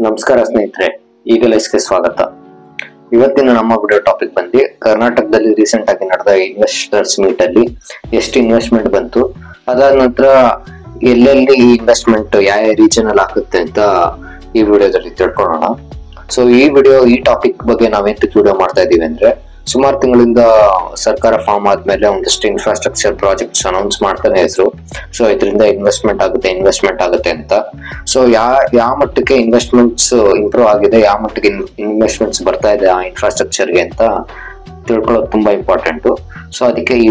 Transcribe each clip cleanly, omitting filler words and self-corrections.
ನಮಸ್ಕಾರ ಸ್ನೇಹಿತರೆ, ಈಗಲೇ ಸ್ವಾಗತ. ಇವತ್ತಿನ ನಮ್ಮ ವಿಡಿಯೋ ಟಾಪಿಕ್ ಬಂದು ಕರ್ನಾಟಕದಲ್ಲಿ ರೀಸೆಂಟ್ ಆಗಿ ನಡೆದ ಇನ್ವೆಸ್ಟರ್ಸ್ ಮೀಟ್ ಅಲ್ಲಿ ಎಷ್ಟು ಇನ್ವೆಸ್ಟ್ಮೆಂಟ್ ಬಂತು, ಅದಾದ ನಂತರ ಎಲ್ಲೆಲ್ಲಿ ಈ ಇನ್ವೆಸ್ಟ್ಮೆಂಟ್ ಯಾವ ರೀಜನ್ ಅಲ್ಲಿ ಆಗುತ್ತೆ ಅಂತ ಈ ವಿಡಿಯೋದಲ್ಲಿ ತಿಳ್ಕೊಳ್ಳೋಣ. ಸೊ ಈ ಟಾಪಿಕ್ ಬಗ್ಗೆ ನಾವೇಂತ ವಿಡಿಯೋ ಮಾಡ್ತಾ ಇದೀವಿ ಅಂದ್ರೆ, ಸುಮಾರು ತಿಂಗಳಿಂದ ಸರ್ಕಾರ ಫಾರ್ಮ್ ಆದ್ಮೇಲೆ ಒಂದಷ್ಟು ಇನ್ಫ್ರಾಸ್ಟ್ರಕ್ಚರ್ ಪ್ರಾಜೆಕ್ಟ್ಸ್ ಅನೌನ್ಸ್ ಮಾಡ್ತಾನೆ ಇದ್ರು. ಸೊ ಇದರಿಂದ ಇನ್ವೆಸ್ಟ್ಮೆಂಟ್ ಆಗುತ್ತೆ ಅಂತ. ಸೊ ಯಾವ ಮಟ್ಟಕ್ಕೆ ಇನ್ವೆಸ್ಟ್ಮೆಂಟ್ಸ್ ಇಂಪ್ರೂವ್ ಆಗಿದೆ, ಯಾವ ಮಟ್ಟಿಗೆ ಇನ್ವೆಸ್ಟ್ಮೆಂಟ್ಸ್ ಬರ್ತಾ ಇದೆ ಆ ಇನ್ಫ್ರಾಸ್ಟ್ರಕ್ಚರ್ಗೆ ಅಂತ ತಿಳ್ಕೊಳ್ಳೋದು ತುಂಬಾ ಇಂಪಾರ್ಟೆಂಟ್. ಸೊ ಅದಕ್ಕೆ ಈ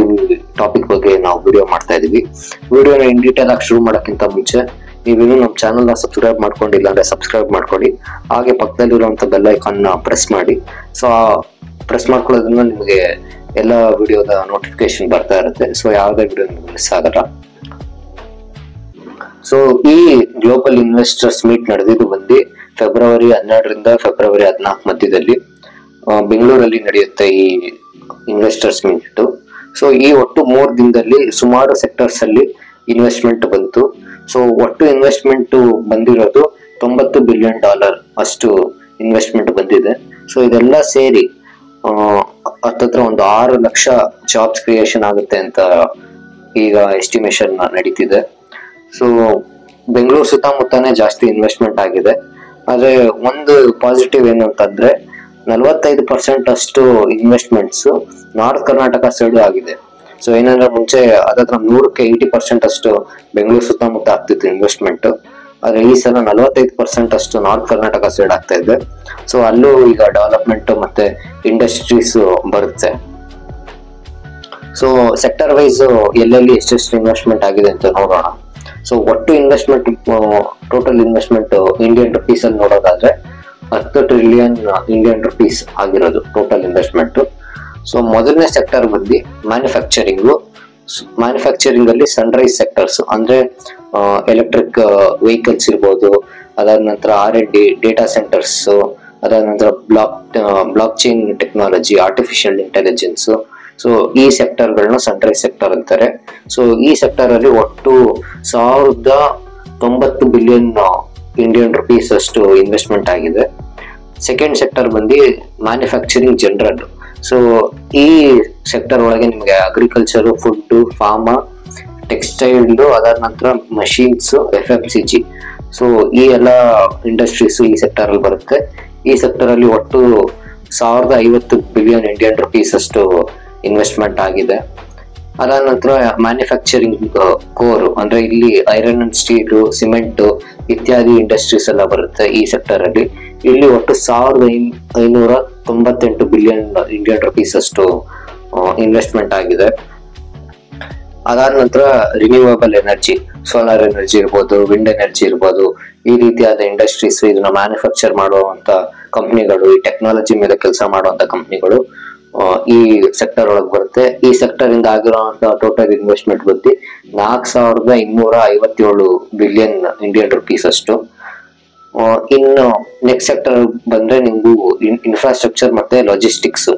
ಟಾಪಿಕ್ ಬಗ್ಗೆ ನಾವು ವಿಡಿಯೋ ಮಾಡ್ತಾ ಇದೀವಿ. ವಿಡಿಯೋನ ಇನ್ ಡೀಟೇಲ್ ಆಗಿ ಶುರು ಮಾಡೋಕ್ಕಿಂತ ಮುಂಚೆ ನೀವಿನ್ನು ನಮ್ಮ ಚಾನಲ್ ನ ಸಬ್ಸ್ಕ್ರೈಬ್ ಮಾಡ್ಕೊಂಡಿಲ್ಲ ಅಂದ್ರೆ ಸಬ್ಸ್ಕ್ರೈಬ್ ಮಾಡ್ಕೊಳ್ಳಿ. ಹಾಗೆ ಪಕ್ಕದಲ್ಲಿರುವಂತ ಬೆಲ್ ಐಕಾನ್ ನ ಪ್ರೆಸ್ ಮಾಡಿ. ಸೊ ಪ್ರೆಸ್ ಮಾಡ್ಕೊಳ್ಳೋದ್ರಿಂದ ನಿಮಗೆ ಎಲ್ಲ ವಿಡಿಯೋದ ನೋಟಿಫಿಕೇಶನ್ ಬರ್ತಾ ಇರುತ್ತೆ. ಸೊ ಯಾವುದೇ ವಿಡಿಯೋ ನಿಮ್ಗೆ ಮಿಸ್ ಆಗಲ್ಲ. ಸೊ ಈ ಗ್ಲೋಬಲ್ ಇನ್ವೆಸ್ಟರ್ಸ್ ಮೀಟ್ ನಡೆದಿದ್ದು ಬಂದು ಫೆಬ್ರವರಿ 12ರಿಂದ ಫೆಬ್ರವರಿ 14 ಮಧ್ಯದಲ್ಲಿ ಬೆಂಗಳೂರಲ್ಲಿ ನಡೆಯುತ್ತೆ ಈ ಇನ್ವೆಸ್ಟರ್ಸ್ ಮೀಟ್. ಸೊ ಈ ಒಟ್ಟು 3 ದಿನದಲ್ಲಿ ಸುಮಾರು ಸೆಕ್ಟರ್ಸ್ ಅಲ್ಲಿ ಇನ್ವೆಸ್ಟ್ಮೆಂಟ್ ಬಂತು. ಸೊ ಒಟ್ಟು ಇನ್ವೆಸ್ಟ್ಮೆಂಟ್ ಬಂದಿರೋದು $90 ಬಿಲಿಯನ್ ಅಷ್ಟು ಇನ್ವೆಸ್ಟ್ಮೆಂಟ್ ಬಂದಿದೆ. ಸೊ ಇದೆಲ್ಲ ಸೇರಿ ಹತ್ತತ್ರ ಒಂದು 6 ಲಕ್ಷ ಜಾಬ್ಸ್ ಕ್ರಿಯೇಷನ್ ಆಗುತ್ತೆ ಅಂತ ಈಗ ಎಸ್ಟಿಮೇಷನ್ ನಡೀತಿದೆ. ಸೊ ಬೆಂಗಳೂರು ಸುತ್ತಮುತ್ತನೇ ಜಾಸ್ತಿ ಇನ್ವೆಸ್ಟ್ಮೆಂಟ್ ಆಗಿದೆ. ಆದ್ರೆ ಒಂದು ಪಾಸಿಟಿವ್ ಏನು ಅಂತಂದ್ರೆ 45% ಅಷ್ಟು ಇನ್ವೆಸ್ಟ್ಮೆಂಟ್ಸ್ ನಾರ್ತ್ ಕರ್ನಾಟಕ ಸೈಡ್ ಆಗಿದೆ. ಸೊ ಏನಂದ್ರೆ ಮುಂಚೆ ಅದತ್ರ 100ಕ್ಕೆ 80% ಅಷ್ಟು ಬೆಂಗಳೂರು ಸುತ್ತಮುತ್ತ ಆಗ್ತಿತ್ತು ಇನ್ವೆಸ್ಟ್ಮೆಂಟ್. ಆದ್ರೆ ಈ ಸಲ 45% ಅಷ್ಟು ನಾರ್ತ್ ಕರ್ನಾಟಕ ಸೈಡ್ ಆಗ್ತಾ ಇದೆ. ಸೊ ಅಲ್ಲೂ ಈಗ ಡೆವಲಪ್ಮೆಂಟ್ ಮತ್ತೆ ಇಂಡಸ್ಟ್ರೀಸ್ ಬರುತ್ತೆ. ಸೊ ಸೆಕ್ಟರ್ ವೈಸ್ ಎಲ್ಲೆಲ್ಲಿ ಎಷ್ಟೆಷ್ಟು ಇನ್ವೆಸ್ಟ್ಮೆಂಟ್ ಆಗಿದೆ ಅಂತ ನೋಡೋಣ. ಸೊ ಒಟ್ಟು investment total investment Indian rupees ಅಲ್ಲಿ ನೋಡೋದಾದ್ರೆ 10 ಟ್ರಿಲಿಯನ್ ಇಂಡಿಯನ್ ರುಪೀಸ್ ಆಗಿರೋದು ಟೋಟಲ್ ಇನ್ವೆಸ್ಟ್ಮೆಂಟ್. ಸೊ ಮೊದಲನೇ ಸೆಕ್ಟರ್ ಬಂದು ಮ್ಯಾನುಫ್ಯಾಕ್ಚರಿಂಗ್ ಅಲ್ಲಿ ಸನ್ರೈಸ್ ಸೆಕ್ಟರ್ಸ್ ಅಂದ್ರೆ ಎಲೆಕ್ಟ್ರಿಕ್ ವೆಹಿಕಲ್ಸ್ ಇರ್ಬೋದು, ಅದಾದ ನಂತರ R&D ಡೇಟಾ ಸೆಂಟರ್ಸ್, ಅದಾದ ನಂತರ blockchain technology, artificial intelligence. So ಈ ಸೆಕ್ಟರ್ ಗಳನ್ನ ಸನ್ರೈಸ್ ಸೆಕ್ಟರ್ ಅಂತಾರೆ. ಸೊ ಈ ಸೆಕ್ಟರ್ ಅಲ್ಲಿ ಒಟ್ಟು 1090 ಬಿಲಿಯನ್ ಇಂಡಿಯನ್ ರುಪೀಸ್ ಅಷ್ಟು ಇನ್ವೆಸ್ಟ್ಮೆಂಟ್ ಆಗಿದೆ. ಸೆಕೆಂಡ್ ಸೆಕ್ಟರ್ ಬಂದು ಮ್ಯಾನುಫ್ಯಾಕ್ಚರಿಂಗ್ ಜನರಲ್. ಸೊ ಈ ಸೆಕ್ಟರ್ ಒಳಗೆ ನಿಮ್ಗೆ ಅಗ್ರಿಕಲ್ಚರ್, ಫುಡ್, ಫಾರ್ಮಾ, ಟೆಕ್ಸ್ಟೈಲ್, ಅದಾದ ನಂತರ ಮಷೀನ್ಸ್, FMCG. ಸೊ ಈ ಎಲ್ಲ ಇಂಡಸ್ಟ್ರೀಸ್ ಈ ಸೆಕ್ಟರ್ ಅಲ್ಲಿ ಬರುತ್ತೆ. ಈ ಸೆಕ್ಟರ್ ಅಲ್ಲಿ ಒಟ್ಟು 1050 ಬಿಲಿಯನ್ ಇಂಡಿಯನ್ ರುಪೀಸ್ ಅಷ್ಟು ಇನ್ವೆಸ್ಟ್ಮೆಂಟ್ ಆಗಿದೆ. ಅದಾದ ನಂತರ ಮ್ಯಾನುಫ್ಯಾಕ್ಚರಿಂಗ್ ಕೋರ್ ಅಂದ್ರೆ ಇಲ್ಲಿ ಐರನ್ ಅಂಡ್ ಸ್ಟೀಲ್, ಸಿಮೆಂಟ್ ಇತ್ಯಾದಿ ಇಂಡಸ್ಟ್ರೀಸ್ ಎಲ್ಲ ಬರುತ್ತೆ ಈ ಸೆಕ್ಟರ್ ಅಲ್ಲಿ. ಇಲ್ಲಿ ಒಟ್ಟು 1598 ಬಿಲಿಯನ್ ಇಂಡಿಯನ್ ರುಪೀಸ್ ಅಷ್ಟು ಇನ್ವೆಸ್ಟ್ಮೆಂಟ್ ಆಗಿದೆ. ಅದಾದ ನಂತರ ರಿನ್ಯೂವಬಲ್ ಎನರ್ಜಿ, ಸೋಲಾರ್ ಎನರ್ಜಿ ಇರ್ಬೋದು, ವಿಂಡ್ ಎನರ್ಜಿ ಇರ್ಬೋದು, ಈ ರೀತಿಯಾದ ಇಂಡಸ್ಟ್ರೀಸ್, ಇದನ್ನ ಮ್ಯಾನುಫ್ಯಾಕ್ಚರ್ ಮಾಡುವಂತ ಕಂಪ್ನಿಗಳು, ಈ ಟೆಕ್ನಾಲಜಿ ಮೇಲೆ ಕೆಲಸ ಮಾಡುವಂತ ಕಂಪ್ನಿಗಳು ಈ ಸೆಕ್ಟರ್ ಒಳಗೆ ಬರುತ್ತೆ. ಈ ಸೆಕ್ಟರ್ ಇಂದ ಆಗಿರುವಂತ ಟೋಟಲ್ ಇನ್ವೆಸ್ಟ್ಮೆಂಟ್ ಬಂದು 4257 ಬಿಲಿಯನ್ ಇಂಡಿಯನ್ ರುಪೀಸ್ ಅಷ್ಟು. ಇನ್ನು ನೆಕ್ಸ್ಟ್ ಸೆಕ್ಟರ್ ಬಂದ್ರೆ ನಿಮ್ಗೂ ಇನ್ಫ್ರಾಸ್ಟ್ರಕ್ಚರ್ ಮತ್ತೆ ಲಾಜಿಸ್ಟಿಕ್ಸ್.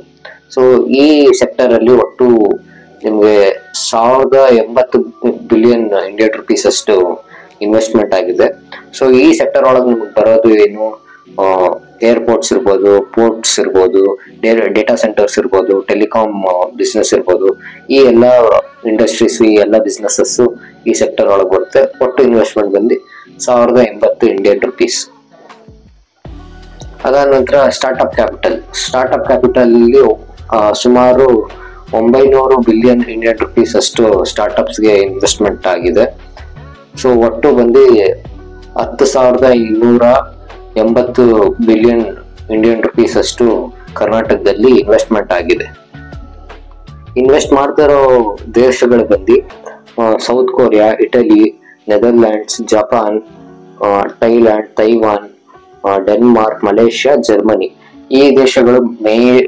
ಸೊ ಈ ಸೆಕ್ಟರ್ ಅಲ್ಲಿ ಒಟ್ಟು ನಿಮ್ಗೆ 1080 ಬಿಲಿಯನ್ ಇಂಡಿಯನ್ ರುಪೀಸ್ ಅಷ್ಟು ಇನ್ವೆಸ್ಟ್ಮೆಂಟ್ ಆಗಿದೆ. ಸೊ ಈ ಸೆಕ್ಟರ್ ಒಳಗೆ ನಿಮ್ಗೆ ಬರೋದು ಏನು, ಏರ್ಪೋರ್ಟ್ಸ್ ಇರ್ಬೋದು, ಪೋರ್ಟ್ಸ್ ಇರ್ಬೋದು, ಡೇಟಾ ಸೆಂಟರ್ಸ್ ಇರ್ಬೋದು, ಟೆಲಿಕಾಂ ಬಿಸ್ನೆಸ್ ಇರ್ಬೋದು, ಈ ಎಲ್ಲ ಇಂಡಸ್ಟ್ರೀಸ್, ಈ ಎಲ್ಲ ಬಿಸ್ನೆಸಸ್ ಈ ಸೆಕ್ಟರ್ ಒಳಗೆ ಬರುತ್ತೆ. ಒಟ್ಟು ಇನ್ವೆಸ್ಟ್ಮೆಂಟ್ ಬಂದು 1080 ಇಂಡಿಯನ್ ರುಪೀಸ್. ಅದಾದ ನಂತರ ಸ್ಟಾರ್ಟ್ಅಪ್ ಕ್ಯಾಪಿಟಲ್ ಅಲ್ಲಿ ಸುಮಾರು 900 ಬಿಲಿಯನ್ ಇಂಡಿಯನ್ ರುಪೀಸ್ ಅಷ್ಟು ಸ್ಟಾರ್ಟ್ಅಪ್ಸ್ಗೆ ಇನ್ವೆಸ್ಟ್ಮೆಂಟ್ ಆಗಿದೆ. ಸೊ ಒಟ್ಟು ಬಂದು 10,280 ಬಿಲಿಯನ್ ಇಂಡಿಯನ್ ರುಪೀಸ್ ಅಷ್ಟು ಕರ್ನಾಟಕದಲ್ಲಿ ಇನ್ವೆಸ್ಟ್ಮೆಂಟ್ ಆಗಿದೆ. ಇನ್ವೆಸ್ಟ್ ಮಾಡ್ತಿರೋ ದೇಶಗಳು ಬಂದು south Korea, Italy, Netherlands, Japan, Thailand, Taiwan, Denmark, Malaysia, Germany. ಈ ದೇಶಗಳು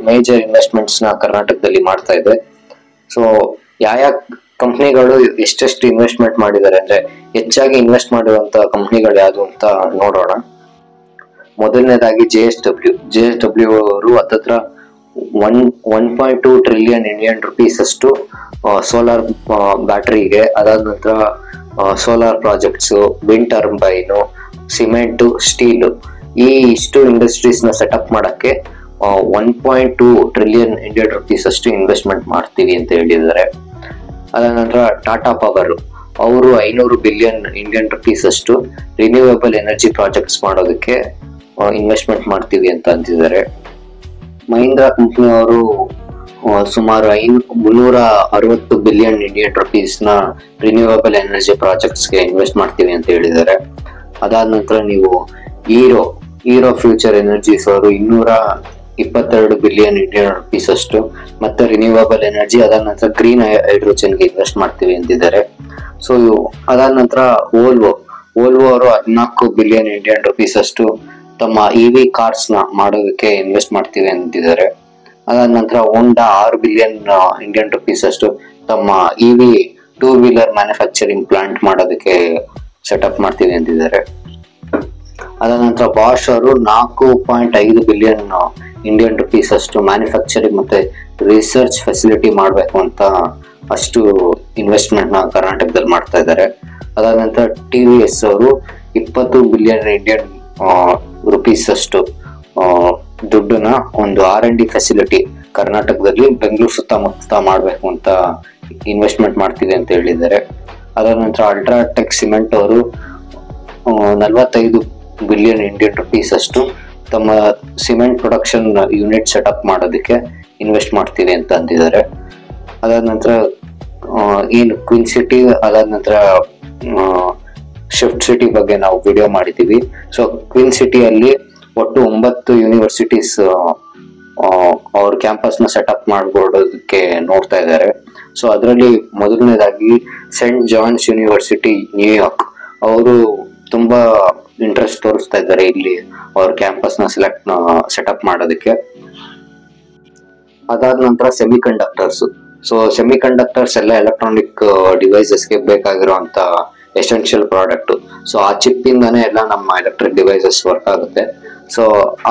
ಮೇಜರ್ ಇನ್ವೆಸ್ಟ್ಮೆಂಟ್ಸ್ ನ ಕರ್ನಾಟಕದಲ್ಲಿ ಮಾಡ್ತಾ ಇದೆ. ಸೊ ಯಾವ ಕಂಪ್ನಿಗಳು ಎಷ್ಟೆಷ್ಟು ಇನ್ವೆಸ್ಟ್ಮೆಂಟ್ ಮಾಡಿದ್ದಾರೆ ಅಂದ್ರೆ, ಹೆಚ್ಚಾಗಿ ಇನ್ವೆಸ್ಟ್ ಮಾಡಿರುವಂತ ಕಂಪ್ನಿಗಳು ಯಾವುದು ಅಂತ ನೋಡೋಣ. ಮೊದಲನೇದಾಗಿ JSW ಅವರು ಹತ್ತತ್ರ 1.2 ಟ್ರಿಲಿಯನ್ ಇಂಡಿಯನ್ ರುಪೀಸ್ ಅಷ್ಟು ಸೋಲಾರ್ ಬ್ಯಾಟರಿಗೆ, ಅದಾದ ನಂತರ solar projects, wind turbine, cement, steel ಈ ಇಷ್ಟು ಇಂಡಸ್ಟ್ರೀಸ್ ನ ಸೆಟಪ್ ಮಾಡಕ್ಕೆ 1.2 ಟ್ರಿಲಿಯನ್ ಇಂಡಿಯನ್ ರುಪೀಸ್ ಅಷ್ಟು ಇನ್ವೆಸ್ಟ್ಮೆಂಟ್ ಮಾಡ್ತೀವಿ ಅಂತ ಹೇಳಿದ್ದಾರೆ. ಅದ ನಂತರ ಟಾಟಾ ಪವರ್ ಅವರು 500 ಬಿಲಿಯನ್ ಇಂಡಿಯನ್ ರುಪೀಸ್ ಅಷ್ಟು ರಿನ್ಯೂವೇಬಲ್ ಎನರ್ಜಿ ಪ್ರಾಜೆಕ್ಟ್ಸ್ ಮಾಡೋದಕ್ಕೆ ಇನ್ವೆಸ್ಟ್ಮೆಂಟ್ ಮಾಡ್ತೀವಿ ಅಂತ ಅಂತಿದ್ದಾರೆ. ಮಹೀಂದ್ರಾ ಕಂಪನಿ ಅವರು ಸುಮಾರು 360 ಬಿಲಿಯನ್ ಇಂಡಿಯನ್ ರುಪೀಸ್ ನ ರಿನ್ಯೂವೇಬಲ್ ಎನರ್ಜಿ ಪ್ರಾಜೆಕ್ಟ್ಸ್ ಗೆ ಇನ್ವೆಸ್ಟ್ ಮಾಡ್ತೀವಿ ಅಂತ ಹೇಳಿದ್ದಾರೆ. ಅದಾದ ನಂತರ ನೀವು ಹೀರೋ ಫ್ಯೂಚರ್ ಎನರ್ಜೀಸ್ ಅವರು 222 ಬಿಲಿಯನ್ ಇಂಡಿಯನ್ ರುಪೀಸ್ ಅಷ್ಟು ಮತ್ತೆ ರಿನ್ಯೂವೇಬಲ್ ಎನರ್ಜಿ ಅದಾದ ನಂತರ ಗ್ರೀನ್ ಹೈಡ್ರೋಜನ್ ಗೆ ಇನ್ವೆಸ್ಟ್ ಮಾಡ್ತೀವಿ ಅಂತಿದ್ದಾರೆ. ಸೊ ಅದಾದ ನಂತರ ವೋಲ್ವೋ ಅವರು 14 ಬಿಲಿಯನ್ ಇಂಡಿಯನ್ ರುಪೀಸ್ ಅಷ್ಟು ತಮ್ಮ EV ಕಾರ್ಸ್ ನ ಮಾಡೋದಕ್ಕೆ ಇನ್ವೆಸ್ಟ್ ಮಾಡ್ತೀವಿ ಅಂತಿದ್ದಾರೆ. ಅದಾದ ನಂತರ ಹೋಂಡಾ 6 ಬಿಲಿಯನ್ ಇಂಡಿಯನ್ ರುಪೀಸ್ ಅಷ್ಟು ತಮ್ಮ EV 2 ವೀಲರ್ ಮ್ಯಾನುಫ್ಯಾಕ್ಚರಿಂಗ್ ಪ್ಲಾಂಟ್ ಮಾಡೋದಕ್ಕೆ ಸೆಟಪ್ ಮಾಡ್ತೀವಿ ಅಂತಿದ್ದಾರೆ. ಅದಾದ ನಂತರ ಬಾಷ್ ಅವರು 4.5 ಬಿಲಿಯನ್ ಇಂಡಿಯನ್ ರುಪೀಸ್ ಅಷ್ಟು ಮ್ಯಾನುಫ್ಯಾಕ್ಚರಿಂಗ್ ಮತ್ತೆ ರಿಸರ್ಚ್ ಫೆಸಿಲಿಟಿ ಮಾಡಬೇಕು ಅಂತ ಅಷ್ಟು ಇನ್ವೆಸ್ಟ್ಮೆಂಟ್ ನ ಕರ್ನಾಟಕದಲ್ಲಿ ಮಾಡ್ತಾ ಇದ್ದಾರೆ. ಅದಾದ ನಂತರ TVS ಅವರು 20 ಬಿಲಿಯನ್ ಇಂಡಿಯನ್ ರುಪೀಸ್ ಅಷ್ಟು ದುಡ್ಡನ್ನ ಒಂದು R&D ಫೆಸಿಲಿಟಿ ಕರ್ನಾಟಕದಲ್ಲಿ ಬೆಂಗಳೂರು ಸುತ್ತಮುತ್ತ ಮಾಡಬೇಕು ಅಂತ ಇನ್ವೆಸ್ಟ್ಮೆಂಟ್ ಮಾಡ್ತೀವಿ ಅಂತ ಹೇಳಿದ್ದಾರೆ. ಅದಾದ ನಂತರ ಅಲ್ಟ್ರಾಟೆಕ್ ಸಿಮೆಂಟ್ ಅವರು 45 ಬಿಲಿಯನ್ ಇಂಡಿಯನ್ ರುಪೀಸ್ ಅಷ್ಟು ತಮ್ಮ ಸಿಮೆಂಟ್ ಪ್ರೊಡಕ್ಷನ್ ಯೂನಿಟ್ ಸೆಟಪ್ ಮಾಡೋದಕ್ಕೆ ಇನ್ವೆಸ್ಟ್ ಮಾಡ್ತೀವಿ ಅಂತ ಅಂತಿದ್ದಾರೆ. ಅದಾದ ನಂತರ ಏನು ಕ್ವೀನ್ ಸಿಟಿ ಅದಾದ ನಂತರ ಶಿಫ್ಟ್ ಸಿಟಿ ಬಗ್ಗೆ ನಾವು ವಿಡಿಯೋ ಮಾಡಿದ್ದೀವಿ. ಸೊ ಕ್ವೀನ್ ಸಿಟಿಯಲ್ಲಿ ಒಟ್ಟು 9 ಯೂನಿವರ್ಸಿಟೀಸ್ ಅವ್ರ ಕ್ಯಾಂಪಸ್ ನ ಸೆಟಪ್ ಮಾಡ್ಕೊಡೋದಕ್ಕೆ ನೋಡ್ತಾ ಇದ್ದಾರೆ. ಸೊ ಅದರಲ್ಲಿ ಮೊದಲನೇದಾಗಿ ಸೆಂಟ್ ಜಾನ್ಸ್ ಯೂನಿವರ್ಸಿಟಿ ನ್ಯೂಯಾರ್ಕ್ ಅವರು ತುಂಬಾ ಇಂಟ್ರೆಸ್ಟ್ ತೋರಿಸ್ತಾ ಇದ್ದಾರೆ ಇಲ್ಲಿ ಅವ್ರ ಕ್ಯಾಂಪಸ್ ನ ಸೆಟಪ್ ಮಾಡೋದಕ್ಕೆ. ಅದಾದ ನಂತರ ಸೆಮಿಕಂಡಕ್ಟರ್ಸ್ ಎಲ್ಲ ಎಲೆಕ್ಟ್ರಾನಿಕ್ ಡಿವೈಸಸ್ಗೆ ಬೇಕಾಗಿರುವಂತ ಎಸೆನ್ಷಿಯಲ್ ಪ್ರಾಡಕ್ಟ್. ಸೊ ಆ ಚಿಪ್ ಇಂದಾನೆ ಎಲ್ಲ ನಮ್ಮ ಎಲೆಕ್ಟ್ರಿಕ್ ಡಿವೈಸಸ್ ವರ್ಕ್ ಆಗುತ್ತೆ. ಸೊ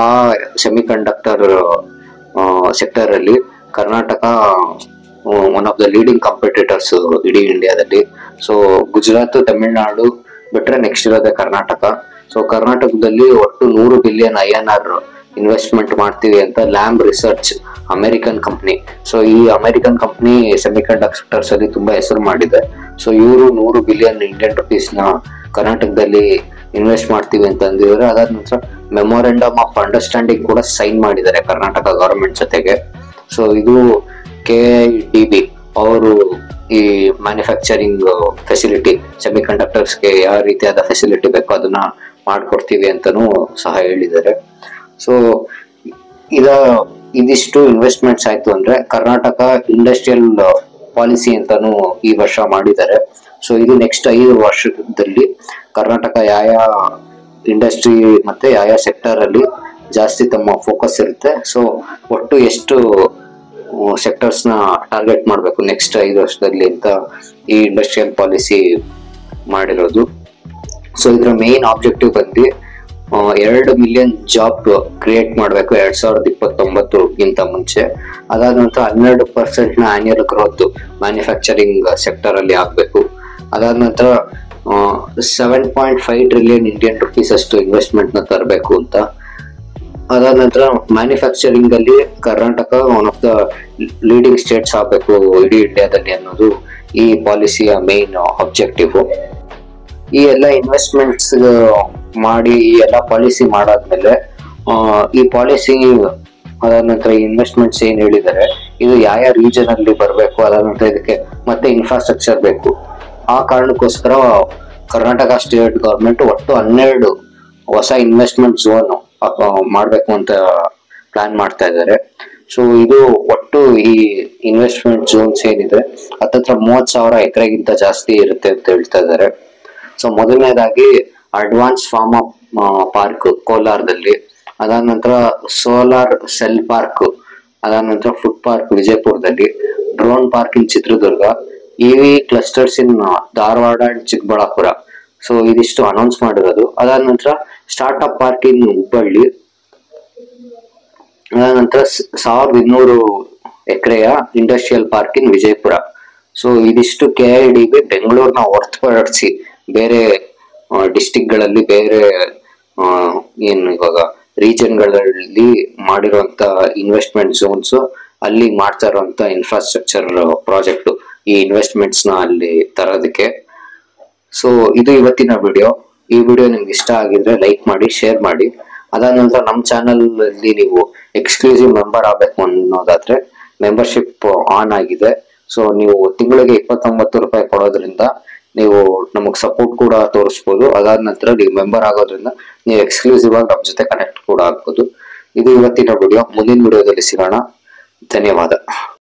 ಆ ಸೆಮಿಕಂಡಕ್ಟರ್ ಸೆಕ್ಟರ್ ಅಲ್ಲಿ Karnataka one of the leading competitors ಇಡೀ ಇಂಡಿಯಾದಲ್ಲಿ. ಸೊ ಗುಜರಾತ್, ತಮಿಳುನಾಡು ಬಿಟ್ರೆ ನೆಕ್ಸ್ಟ್ ಇರೋದೇ ಕರ್ನಾಟಕ. ಸೊ ಕರ್ನಾಟಕದಲ್ಲಿ ಒಟ್ಟು 100 ಬಿಲಿಯನ್ INR ಇನ್ವೆಸ್ಟ್ಮೆಂಟ್ ಮಾಡ್ತೀವಿ ಅಂತ lamb research American company. So ಈ ಅಮೆರಿಕನ್ ಕಂಪ್ನಿ ಸೆಮಿಕಂಡಕ್ಟರ್ಸ್ ಅಲ್ಲಿ ತುಂಬಾ ಹೆಸರು ಮಾಡಿದೆ. ಸೊ ಇವರು 100 ಬಿಲಿಯನ್ ಇಂಡಿಯನ್ ರುಪೀಸ್ ನ ಕರ್ನಾಟಕದಲ್ಲಿ ಇನ್ವೆಸ್ಟ್ ಮಾಡ್ತೀವಿ ಅಂತ ಅಂದಿದ್ದಾರೆ. ಅದಾದ ನಂತರ ಮೆಮೊರಂಡಮ್ ಆಫ್ ಅಂಡರ್ಸ್ಟ್ಯಾಂಡಿಂಗ್ ಕೂಡ ಸೈನ್ ಮಾಡಿದ್ದಾರೆ ಕರ್ನಾಟಕ ಗವರ್ಮೆಂಟ್ ಜೊತೆಗೆ. ಸೊ ಇದು KIDB ಅವರು ಈ ಮ್ಯಾನುಫ್ಯಾಕ್ಚರಿಂಗ್ ಫೆಸಿಲಿಟಿ ಸೆಮಿಕಂಡಕ್ಟರ್ಸ್ಗೆ ಯಾವ ರೀತಿಯಾದ ಫೆಸಿಲಿಟಿ ಬೇಕೋ ಅದನ್ನ ಮಾಡ್ಕೊಡ್ತೀವಿ ಅಂತಾನೂ ಸಹ ಹೇಳಿದ್ದಾರೆ. ಸೊ ಇದಿಷ್ಟು ಇನ್ವೆಸ್ಟ್ಮೆಂಟ್ಸ್ ಆಯ್ತು ಅಂದ್ರೆ ಕರ್ನಾಟಕ ಇಂಡಸ್ಟ್ರಿಯಲ್ ಪಾಲಿಸಿ ಅಂತಾನು ಈ ವರ್ಷ ಮಾಡಿದ್ದಾರೆ. ಸೊ ಇದು ನೆಕ್ಸ್ಟ್ 5 ವರ್ಷದಲ್ಲಿ ಕರ್ನಾಟಕ ಯಾವ ಇಂಡಸ್ಟ್ರಿ ಮತ್ತೆ ಯಾವ ಸೆಕ್ಟರ್ ಅಲ್ಲಿ ಜಾಸ್ತಿ ತಮ್ಮ ಫೋಕಸ್ ಇರುತ್ತೆ, ಸೊ ಒಟ್ಟು ಎಷ್ಟು ಸೆಕ್ಟರ್ಸ್ ನ ಟಾರ್ಗೆಟ್ ಮಾಡಬೇಕು ನೆಕ್ಸ್ಟ್ 5 ವರ್ಷದಲ್ಲಿ ಅಂತ ಈ ಇಂಡಸ್ಟ್ರಿಯಲ್ ಪಾಲಿಸಿ ಮಾಡಿರೋದು. ಸೊ ಇದರ ಮೇನ್ ಆಬ್ಜೆಕ್ಟಿವ್ ಬಂದು 2 ಮಿಲಿಯನ್ ಜಾಬ್ ಕ್ರಿಯೇಟ್ ಮಾಡಬೇಕು 2029ಗಿಂತ ಮುಂಚೆ. ಅದಾದ ನಂತರ 12% ನ ಆನ್ಯುಯಲ್ ಗ್ರೋತ್ ಮ್ಯಾನುಫ್ಯಾಕ್ಚರಿಂಗ್ ಸೆಕ್ಟರ್ ಅಲ್ಲಿ ಆಗ್ಬೇಕು. ಅದಾದ ನಂತರ 7.5 ಟ್ರಿಲಿಯನ್ ಇಂಡಿಯನ್ ರುಪೀಸ್ ಅಷ್ಟು ಇನ್ವೆಸ್ಟ್ಮೆಂಟ್ ನ ತರಬೇಕು ಅಂತ. ಅದಾದ ನಂತರ ಮ್ಯಾನುಫ್ಯಾಕ್ಚರಿಂಗ್ ಅಲ್ಲಿ Karnataka one of the leading States ಆಗಬೇಕು ಇಡೀ ಇಂಡಿಯಾದಲ್ಲಿ ಅನ್ನೋದು ಈ ಪಾಲಿಸಿಯ ಮೇನ್ ಆಬ್ಜೆಕ್ಟಿವ್. ಈ ಎಲ್ಲ ಇನ್ವೆಸ್ಟ್ಮೆಂಟ್ಸ್ ಮಾಡಿ ಈ ಎಲ್ಲ ಪಾಲಿಸಿ ಮಾಡಾದ್ಮೇಲೆ ಈ ಪಾಲಿಸಿ ಅದಾದ ನಂತರ ಇನ್ವೆಸ್ಟ್ಮೆಂಟ್ಸ್ ಏನ್ ಹೇಳಿದ್ದಾರೆ ಇದು ಯಾವ ರೀಜನ್ ಅಲ್ಲಿ ಬರಬೇಕು, ಅದಾದ ನಂತರ ಇದಕ್ಕೆ ಮತ್ತೆ ಇನ್ಫ್ರಾಸ್ಟ್ರಕ್ಚರ್ ಬೇಕು. ಆ ಕಾರಣಕ್ಕೋಸ್ಕರ ಕರ್ನಾಟಕ ಸ್ಟೇಟ್ ಗವರ್ಮೆಂಟ್ ಒಟ್ಟು 12 ಹೊಸ ಇನ್ವೆಸ್ಟ್ಮೆಂಟ್ ಝೋನ್ ಮಾಡ್ಬೇಕು ಅಂತ ಪ್ಲಾನ್ ಮಾಡ್ತಾ ಇದ್ದಾರೆ. ಸೊ ಇದು ಒಟ್ಟು ಈ ಇನ್ವೆಸ್ಟ್ಮೆಂಟ್ ಝೋನ್ಸ್ ಏನಿದೆ ಹತ್ತತ್ರ 30,000 ಎಕರೆಗಿಂತ ಜಾಸ್ತಿ ಇರುತ್ತೆ ಅಂತ ಹೇಳ್ತಾ ಇದ್ದಾರೆ. ಸೊ ಮೊದಲನೇದಾಗಿ ಅಡ್ವಾನ್ಸ್ ಫಾರ್ಮ್ ಪಾರ್ಕ್ ಕೋಲಾರದಲ್ಲಿ, ಅದಾದ ನಂತರ ಸೋಲಾರ್ ಸೆಲ್ ಪಾರ್ಕ್, ಅದಾದ ನಂತರ ಫುಡ್ ಪಾರ್ಕ್ ವಿಜಯಪುರದಲ್ಲಿ, drone park in Chitradurga, EV clusters in Dharwad and Chikkaballapur. So ಇದಿಷ್ಟು ಅನೌನ್ಸ್ ಮಾಡಿರೋದು. ಅದಾದ ನಂತರ ಸ್ಟಾರ್ಟ್ಅಪ್ ಪಾರ್ಕ್ ಇನ್ ಹುಬ್ಬಳ್ಳಿ, ಅದಾದ ನಂತರ 1200 ಎಕರೆಯ industrial park in Vijayapura. So ಇದಿಷ್ಟು KIDB ಬೆಂಗಳೂರಿನ ಹೊರತುಪಡಿಸಿ ಬೇರೆ ಡಿಸ್ಟಿಕ್ ಗಳಲ್ಲಿ ಬೇರೆ ಏನು ಇವಾಗ ರೀಜನ್ಗಳಲ್ಲಿ ಮಾಡಿರುವಂತ ಇನ್ವೆಸ್ಟ್ಮೆಂಟ್ ಝೋನ್ಸ್, ಅಲ್ಲಿ ಮಾಡ್ತಾ ಇರುವಂತ ಇನ್ಫ್ರಾಸ್ಟ್ರಕ್ಚರ್ ಪ್ರಾಜೆಕ್ಟ್, ಈ ಇನ್ವೆಸ್ಟ್ಮೆಂಟ್ಸ್ ನ ಅಲ್ಲಿ ತರೋದಕ್ಕೆ. ಸೊ ಇದು ಇವತ್ತಿನ ವಿಡಿಯೋ. ಈ ವಿಡಿಯೋ ನಿಮ್ಗೆ ಇಷ್ಟ ಆಗಿದ್ರೆ ಲೈಕ್ ಮಾಡಿ, ಶೇರ್ ಮಾಡಿ. ಅದಾದ ನಂತರ ನಮ್ಮ ಚಾನಲ್ ಅಲ್ಲಿ ನೀವು ಎಕ್ಸ್ಕ್ಲೂಸಿವ್ ಮೆಂಬರ್ ಆಗಬೇಕು ಅನ್ನೋದಾದ್ರೆ ಮೆಂಬರ್ಶಿಪ್ ಆನ್ ಆಗಿದೆ. ಸೊ ನೀವು ತಿಂಗಳಿಗೆ 29 ರೂಪಾಯಿ ಕೊಡೋದ್ರಿಂದ ನೀವು ನಮಗ್ ಸಪೋರ್ಟ್ ಕೂಡ ತೋರಿಸ್ಬೋದು. ಅದಾದ ನಂತರ ನೀವು ಮೆಂಬರ್ ಆಗೋದ್ರಿಂದ ನೀವು ಎಕ್ಸ್ಕ್ಲೂಸಿವ್ ಆಗಿ ನಮ್ಮ ಜೊತೆ ಕನೆಕ್ಟ್ ಕೂಡ ಆಗ್ಬೋದು. ಇದು ಇವತ್ತಿನ ವಿಡಿಯೋ. ಮುಂದಿನ ವಿಡಿಯೋದಲ್ಲಿ ಸಿಗೋಣ. ಧನ್ಯವಾದ.